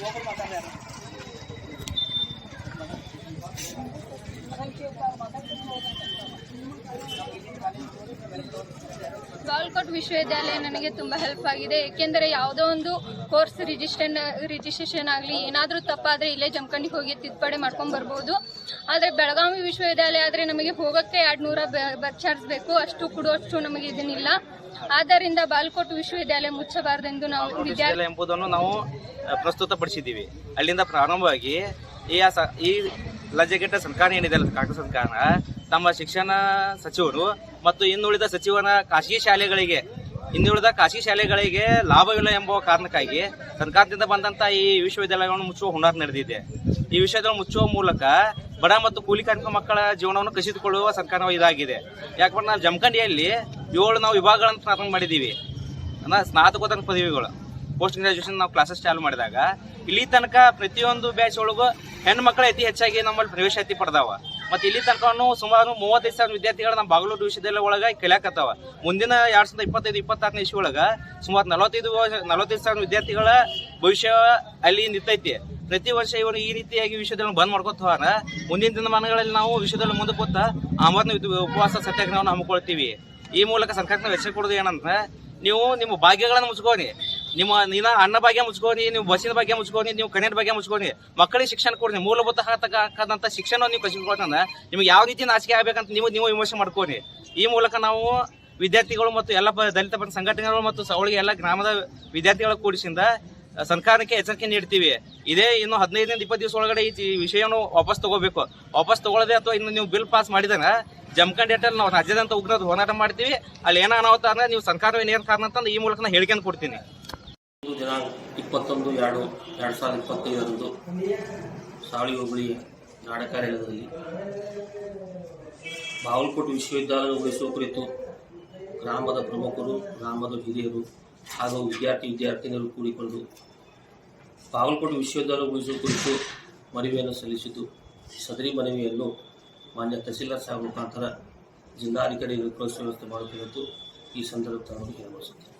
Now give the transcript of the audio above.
ಬಾಗಲಕೋಟೆ ವಿಶ್ವವಿದ್ಯಾಲಯ ನನಗೆ ತುಂಬ ಹೆಲ್ಪ್ ಆಗಿದೆ. ಏಕೆಂದರೆ ಯಾವುದೋ ಒಂದು ಕೋರ್ಸ್ ರಿಜಿಸ್ಟ್ರೇಷನ್ ಆಗಲಿ ಏನಾದರೂ ತಪ್ಪಾದರೆ ಇಲ್ಲೇ ಜಮಖಂಡಿಗೆ ಹೋಗಿ ತಿದ್ದುಪಡಿ ಮಾಡ್ಕೊಂಡು ಬರ್ಬೋದು. ಆದರೆ ಬೆಳಗಾವಿ ವಿಶ್ವವಿದ್ಯಾಲಯ ಆದರೆ ನಮಗೆ ಹೋಗೋಕ್ಕೆ 200 ಬಸ್ ಚಾರ್ಜ್ ಬೇಕು. ಅಷ್ಟು ಕೊಡುವಷ್ಟು ನಮಗೆ ಇದನ್ನಿಲ್ಲ. ಆದ್ದರಿಂದ ಬಾಗಲಕೋಟೆ ವಿಶ್ವವಿದ್ಯಾಲಯ ಮುಚ್ಚಬಾರದೆಂದು ನಾವು ವಿದ್ಯಾಲಯ ಎಂಬುದನ್ನು ನಾವು ಪ್ರಸ್ತುತಪಡಿಸಿದ್ದೀವಿ. ಅಲ್ಲಿಂದ ಪ್ರಾರಂಭವಾಗಿ ಈ ಲಜ್ಜೆಗೆಟ್ಟ ಸರ್ಕಾರ ಏನಿದೆ ಕಾಂಗ್ರೆಸ್ ಸರ್ಕಾರ ತಮ್ಮ ಶಿಕ್ಷಣ ಸಚಿವರು ಮತ್ತು ಇನ್ನುಳಿದ ಸಚಿವರ ಖಾಸಗಿ ಶಾಲೆಗಳಿಗೆ ಲಾಭವಿಲ್ಲ ಎಂಬ ಕಾರಣಕ್ಕಾಗಿ ಸರ್ಕಾರದಿಂದ ಬಂದಂತ ಈ ವಿಶ್ವವಿದ್ಯಾಲಯಗಳನ್ನು ಮುಚ್ಚುವ ಹುನ್ನಾರ ನಡೆದಿದೆ. ಈ ವಿಶ್ವವಿದ್ಯಾಲಯ ಮುಚ್ಚುವ ಮೂಲಕ ಬಡ ಮತ್ತು ಕೂಲಿ ಕಾರ್ಮಿಕ ಮಕ್ಕಳ ಜೀವನವನ್ನು ಕಸಿದುಕೊಳ್ಳುವ ಸರ್ಕಾರ ಇದಾಗಿದೆ. ಯಾಕಂದ್ರೆ ನಾವು ಜಮಖಂಡಿಯಲ್ಲಿ 7 ವಿಭಾಗಗಳನ್ನು ಪ್ರಾರಂಭ ಮಾಡಿದ್ದೀವಿ. ಸ್ನಾತಕೋತ್ತರ ಪದವಿಗಳು ಪೋಸ್ಟ್ ಗ್ರಾಜುಯೇಷನ್ ನಾವು ಕ್ಲಾಸಸ್ ಚಾಲು ಮಾಡಿದಾಗ ಇಲ್ಲಿ ತನಕ ಪ್ರತಿಯೊಂದು ಬ್ಯಾಚ್ ಒಳಗೂ ಹೆಣ್ಣು ಮಕ್ಕಳ ಅತಿ ಹೆಚ್ಚಾಗಿ ನಮ್ಮಲ್ಲಿ ಪ್ರವೇಶಾತಿ ಪಡೆದಾವ. ಮತ್ತು ಇಲ್ಲಿ ತನಕ ಸುಮಾರು 35,000 ವಿದ್ಯಾರ್ಥಿಗಳು ನಮ್ಮ ಬಾಗಲಕೋಟೆ ವಿಶ್ವವಿದ್ಯಾಲಯ ಒಳಗೆ ಕಲಿಯಾಕತ್ತಾವ. ಮುಂದಿನ 2025-26ನೇ ಇಸ್ವಿ ಒಳಗೆ ಸುಮಾರು 45,000 ವಿದ್ಯಾರ್ಥಿಗಳ ಭವಿಷ್ಯ ಅಲ್ಲಿ ನಿಂತೈತಿ. ಪ್ರತಿ ವರ್ಷ ಇವರು ಈ ರೀತಿಯಾಗಿ ವಿಶ್ವವಿದ್ಯಾಲಯ ಬಂದ್ ಮಾಡ್ಕೊತ ಹೋರ ಮುಂದಿನ ದಿನಮಾನಗಳಲ್ಲಿ ನಾವು ವಿಶ್ವವಿದ್ಯಾಲಯ ಮುಂದೆ ಕೂತ ಆಮರಣ ಉಪವಾಸ ಸತ್ಯಾಗ್ರಹವನ್ನು ಹಮ್ಮಿಕೊಳ್ತೀವಿ. ಈ ಮೂಲಕ ಸರ್ಕಾರಕ್ಕೆ ವೆಚ್ಚ ಕೊಡೋದು ಏನಂದ್ರೆ, ನೀವು ನಿಮ್ಮ ಭಾಗ್ಯಗಳನ್ನು ಮುಚ್ಕೋರಿ, ನೀನ ಅನ್ನ ಭಾಗ್ಯ ಮುಚ್ಕೋರಿ, ನೀವು ಬಸ್ಸಿನ ಭಾಗ್ಯ ಮುಚ್ಕೋರಿ, ನೀವು ಕನ್ನಡ ಭಾಗ್ಯ ಮುಚ್ಕೋರಿ, ಮಕ್ಕಳಿಗೆ ಶಿಕ್ಷಣ ಕೊಡ್ರಿ. ಮೂಲಭೂತ ಹಕ್ಕಾದಂತ ಶಿಕ್ಷಣ ನೀವು ಕಸಿದುಕೊಂಡ್ರೆ ನಿಮ್ಗೆ ಯಾವ ರೀತಿ ನಾಚಿಕೆ ಆಗ್ಬೇಕಂತ ನೀವು ವಿಮರ್ಶೆ ಮಾಡ್ಕೋರಿ. ಈ ಮೂಲಕ ನಾವು ವಿದ್ಯಾರ್ಥಿಗಳು ಮತ್ತು ಎಲ್ಲ ದಲಿತ ಪರ ಸಂಘಟನೆಗಳು ಮತ್ತು ಅವಳಿಗೆ ಎಲ್ಲ ಗ್ರಾಮದ ವಿದ್ಯಾರ್ಥಿಗಳ ಕೂಡಿಸಿಂದ ಸರ್ಕಾರಕ್ಕೆ ಎಚ್ಚರಿಕೆ ನೀಡ್ತೀವಿ. ಇದೇ ಇನ್ನು 15-20 ದಿವಸ ಒಳಗಡೆ ಈ ವಿಷಯವನ್ನು ವಾಪಸ್ ತಗೋಬೇಕು. ವಾಪಸ್ ತಗೊಳ್ಳದೆ ಅಥವಾ ಇನ್ನು ನೀವು ಬಿಲ್ ಪಾಸ್ ಮಾಡಿದಾನ ಜಮಖಂಡಿ ನಾವು ರಾಜ್ಯದಂತ ಉಗ್ರ ಹೋರಾಟ ಮಾಡ್ತೀವಿ. ಅಲ್ಲಿ ಏನೋ ಅನಾಹುತ ಅಂದ್ರೆ ನೀವು ಸರ್ಕಾರವೇ ನೇರ ಕಾರಣ ಅಂತ ಈ ಮೂಲಕ ಹೇಳಿಕೆಯನ್ನು ಕೊಡ್ತೀನಿ. ದಿನಾಂಕ 21/2/2025 ಸಾವಳಿ ಹೋಬಳಿ ನಾಡ ಕಾರ್ಯಾಲಯದಲ್ಲಿ ಬಾಗಲಕೋಟೆ ವಿಶ್ವವಿದ್ಯಾಲಯ ಉಳಿಸುವ ಕುರಿತು ಗ್ರಾಮದ ಪ್ರಮುಖರು, ಗ್ರಾಮದ ಹಿರಿಯರು ಹಾಗೂ ವಿದ್ಯಾರ್ಥಿನಿಯರು ಕೂಡಿಕೊಂಡು ಬಾಗಲಕೋಟೆ ವಿಶ್ವವಿದ್ಯಾಲಯ ಉಳಿಸುವ ಕುರಿತು ಮನವಿಯನ್ನು ಸಲ್ಲಿಸಿದ್ದು, ಸದರಿ ಮನವಿಯನ್ನು ಮಾನ್ಯ ತಹಸೀಲ್ದಾರ್ ಸಾಹೇಬ್ ಮುಖಾಂತರ ಜಿಲ್ಲಾಧಿಕಾರಿಗಳು ವ್ಯವಸ್ಥೆ ಮಾಡುತ್ತಿರುವುದು ಈ ಸಂದರ್ಭದಲ್ಲಿ ಹೇಳಬಯಸುತ್ತೇನೆ.